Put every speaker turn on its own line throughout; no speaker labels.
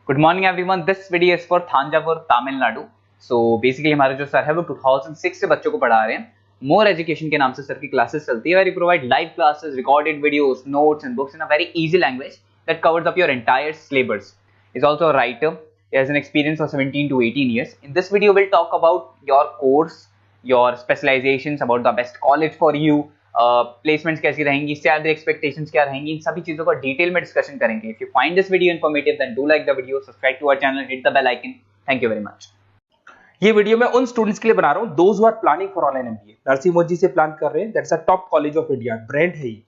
Good morning everyone, this video is for Thanjavur Tamil Nadu. So basically हमारे जो sir है वो 2006 से बच्चों को पढ़ा रहे हैं। मोर एजुकेशन के नाम से सर की क्लासेस चलती है, very provide live classes, recorded videos, notes and books in a very easy language that covers up your entire syllabus. Is also a writer. He has an experience of 17 to 18 years. In this video, we'll talk about your course, your specializations, about the best college for you, placements कैसी रहेंगी, salary expectations क्या रहेंगी, इन सभी चीजों का detail में discussion करेंगे. If you find this video informative, then do like the video, subscribe to our channel, hit the bell icon. Thank you very much.
ये वीडियो मैं उन स्टूडेंट्स के लिए बना रहा हूँ those who are planning for online MBA. Narsee Monjee से plan कर रहे हैं, that's a top college of India, brand है ये,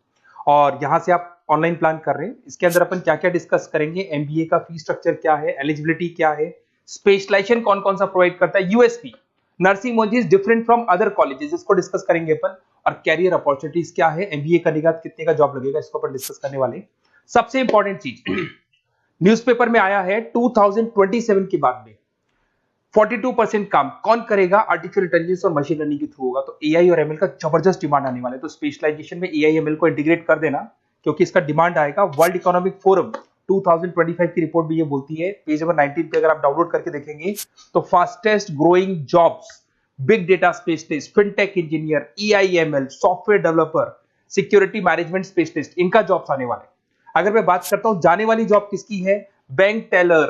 और यहाँ से आप ऑनलाइन प्लान कर रहे हैं। इसके अंदर अपन क्या क्या डिस्कस करेंगे, एमबीए का फी स्ट्रक्चर क्या है, एलिजिबिलिटी क्या है, स्पेशलाइजेशन कौन कौन सा प्रोवाइड करता है, USP Narsee Monjee is different from other colleges, इसको डिस्कस करेंगे अपन। और कैरियर अपॉर्चुनिटीज क्या है, एमबीए करने के बाद कितने का जॉब लगेगा, इसको अपन डिस्कस करने वाले। सबसे इंपॉर्टेंट चीज न्यूज़पेपर में आया है 2027 के बाद में 42% काम कौन करेगा, आर्टिफिशियल इंटेलिजेंस और मशीन लर्निंग के थ्रू होगा। तो एआई और एमएल का जबरदस्त डिमांड आने वाला है, तो स्पेशलाइजेशन में एआई एमएल को इंटीग्रेट कर देना, क्योंकि इसका डिमांड आएगा। वर्ल्ड इकोनॉमिक फोरम 2025 की रिपोर्ट भी ये बोलती है, पेज नंबर 19 पे अगर आप डाउनलोड करके देखेंगे तो fastest growing jobs, big data specialist, fintech engineer, AIML, software developer, security management specialist, इनका जॉब्स आने वाले। अगर मैं बात करता हूं जाने वाली जॉब किसकी है, bank teller,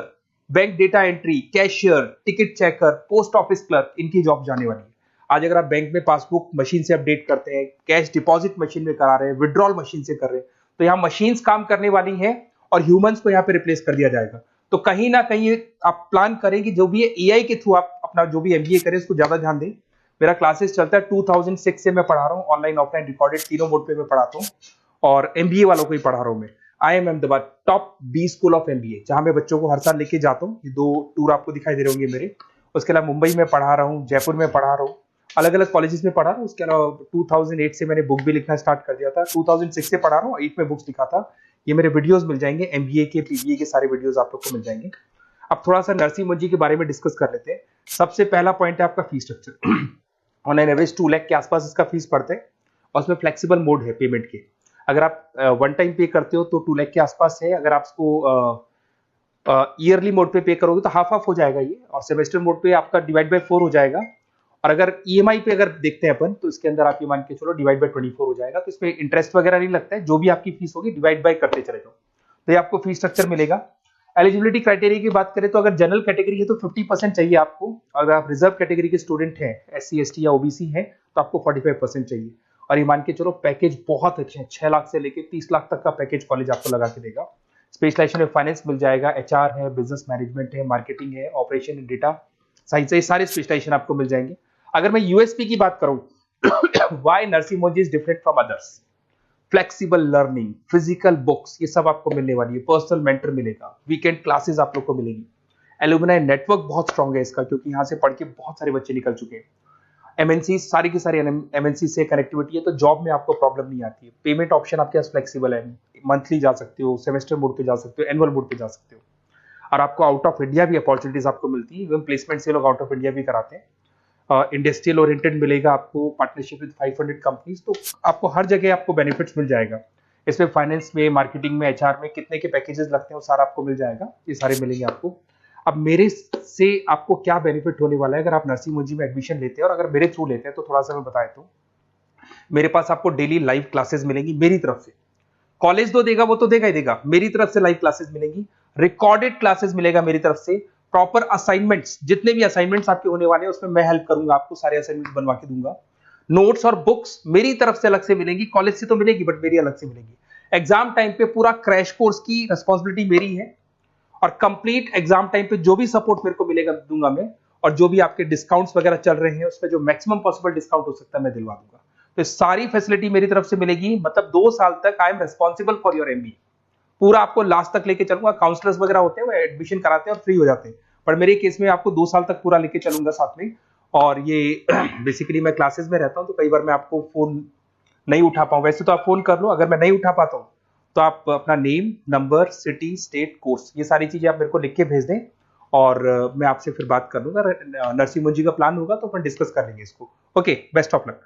bank data entry, cashier, ticket checker, post office clerk, इनकी जॉब जाने वाली है। आज अगर आप बैंक में पासबुक मशीन से अपडेट करते हैं, कैश डिपॉजिट मशीन में करा रहे हैं, विड्रॉल मशीन से कर रहे हैं, तो यहाँ मशीन्स काम करने वाली हैं और ह्यूमंस को यहाँ पे रिप्लेस कर दिया जाएगा। तो कहीं ना कहीं आप प्लान करें कि जो भी एआई के थ्रू आप अपना जो भी एमबीए करें उसको ज्यादा ध्यान दें। मेरा क्लासेस चलता है 2006 से मैं पढ़ा रहा हूँ, ऑनलाइन ऑफलाइन रिकॉर्डेड तीनों मोड पे मैं पढ़ाता हूँ, और एमबीए वालों को ही पढ़ा रहा हूँ मैं। IIM Ahmedabad top B school of MBA, जहां मैं बच्चों को हर साल लेके जाता हूँ। ये 2 टूर आपको दिखाई दे रहे होंगे मेरे। उसके अलावा मुंबई में पढ़ा रहा हूँ, जयपुर में पढ़ा रहा हूँ, अलग अलग कॉलेजेस में पढ़ा रहा हूँ। उसके अलावा 2008 से मैंने बुक भी लिखना स्टार्ट कर दिया था, 2006 से पढ़ा रहा हूँ, 8 में बुक्स लिखा था। ये मेरे वीडियोस मिल जाएंगे, एमबीए के पीबीए के सारे वीडियोस आप लोग को मिल जाएंगे। अब थोड़ा सा नरसिंह मोदी के बारे में डिस्कस कर लेते हैं। सबसे पहला पॉइंट है आपका fees structure. Online average 2 lakh के आसपास इसका फीस पड़ता है, और उसमें फ्लेक्सिबल मोड है पेमेंट के। अगर आप वन टाइम पे करते हो तो 2 लाख के आसपास है। अगर आप इसको ईयरली मोड पे करोगे तो हाफ हो जाएगा ये, और सेमेस्टर मोड पे आपका डिवाइड बाय 4 हो जाएगा। और अगर ईएमआई पे अगर देखते हैं अपन, तो इसके अंदर आप ये मान के चलो डिवाइड बाय 24 हो जाएगा। तो इसमें इंटरेस्ट वगैरह नहीं लगता है, जो भी आपकी फीस होगी डिवाइड बाय करते चले जाओ, तो ये आपको फीस स्ट्रक्चर मिलेगा। एलिजिबिलिटी क्राइटेरिया की बात करें तो अगर जनरल कैटेगरी है तो 50% चाहिए आपको। अगर आप रिजर्व कैटेगरी के स्टूडेंट हैं, SC ST या ओबीसी हैं, तो आपको 45% चाहिए। और ये मान के चलो पैकेज बहुत अच्छे हैं, 6 लाख से लेके 30 लाख तक का पैकेज कॉलेज आपको लगा के देगा। स्पेशलाइजेशन में फाइनेंस मिल जाएगा, HR है, बिजनेस मैनेजमेंट है, मार्केटिंग है, ऑपरेशन एंड डेटा साइंस है, सारे स्पेशलाइजेशन आपको मिल जाएंगे। अगर मैं यूएसपी की बात करूं, why Narsee Monjee is different from others, flexible learning, physical books, ये सब आपको मिलने वाली है। पर्सनल मेंटर मिलेगा, वीकेंड क्लासेस आप लोग को मिलेगी। एलुमनाई नेटवर्क बहुत स्ट्रांग है इसका, क्योंकि यहाँ से पढ़ के बहुत सारे बच्चे निकल चुके हैं। एमएनसी सारी की सारी एमएनसी से कनेक्टिविटी है, तो जॉब में आपको प्रॉब्लम नहीं आती है। पेमेंट ऑप्शन आपके पास फ्लेक्सिबल है, मंथली जा सकते हो, सेमेस्टर मोड पे जा सकते हो, एनुअल मोड पे जा सकते हो। और आपको आउट ऑफ इंडिया भी अपॉर्चुनिटीज आपको मिलती है, इवन प्लेसमेंट से लोग आउट ऑफ इंडिया भी कराते हैं। इंडस्ट्रियल ओरिएंटेड मिलेगा आपको, पार्टनरशिप विद 500 कंपनीज, तो आपको हर जगह आपको बेनिफिट्स मिल जाएगा। इसमें फाइनेंस में, मार्केटिंग में, HR में कितने के पैकेजेस लगते हैं वो सारा आपको मिल जाएगा, ये सारे मिलेंगे आपको। अब मेरे से आपको क्या बेनिफिट होने वाला है अगर आप नरसिंह मोदी में एडमिशन लेते हैं, और अगर मेरे थ्रू लेते हैं, तो थोड़ा सा मैं बताया तो मेरे पास आपको डेली लाइव क्लासेस मिलेंगी मेरी तरफ से। कॉलेज तो देगा, वो तो देगा ही देगा, मेरी तरफ से लाइव क्लासेस मिलेंगी, रिकॉर्डेड क्लासेस मिलेगा मेरी तरफ से, प्रॉपर असाइनमेंट्स, जितने भी असाइनमेंट्स आपके होने वाले हैं उसमें मैं हेल्प करूंगा, आपको सारे असाइनमेंट्स बनवा के दूंगा। नोट्स और बुक्स मेरी तरफ से अलग से मिलेंगी, कॉलेज से तो मिलेगी बट मेरी अलग से मिलेगी। एग्जाम टाइम पे पूरा क्रैश कोर्स की रिस्पॉन्सिबिलिटी मेरी है, और कंप्लीट एग्जाम टाइम पे जो भी सपोर्ट मेरे को मिलेगा दूंगा मैं, और जो भी आपके डिस्काउंट्स वगैरह चल रहे हैं उसमें जो मैक्सिमम पॉसिबल डिस्काउंट हो सकता है मैं दिलवा दूंगा। तो सारी फैसिलिटी मेरी तरफ से मिलेगी, मतलब 2 साल तक I am responsible for your MBA. पूरा आपको लास्ट तक लेके चलूंगा। काउंसलर्स वगैरह होते हैं वो एडमिशन कराते हैं और फ्री हो जाते हैं, पर मेरे केस में आपको 2 साल तक पूरा लेके चलूंगा साथ में। और ये बेसिकली मैं क्लासेस में रहता हूं, तो कई बार मैं आपको फोन नहीं उठा पाऊं, वैसे तो आप फोन कर लो, अगर मैं नहीं उठा पाता हूं तो आप अपना name, number, city, state, course, ये सारी चीजें आप मेरे को लिख के भेज दें, और मैं आपसे फिर बात कर लूंगा। नरसिंह मोदी का प्लान होगा तो अपन डिस्कस कर लेंगे इसको। Okay, best of luck.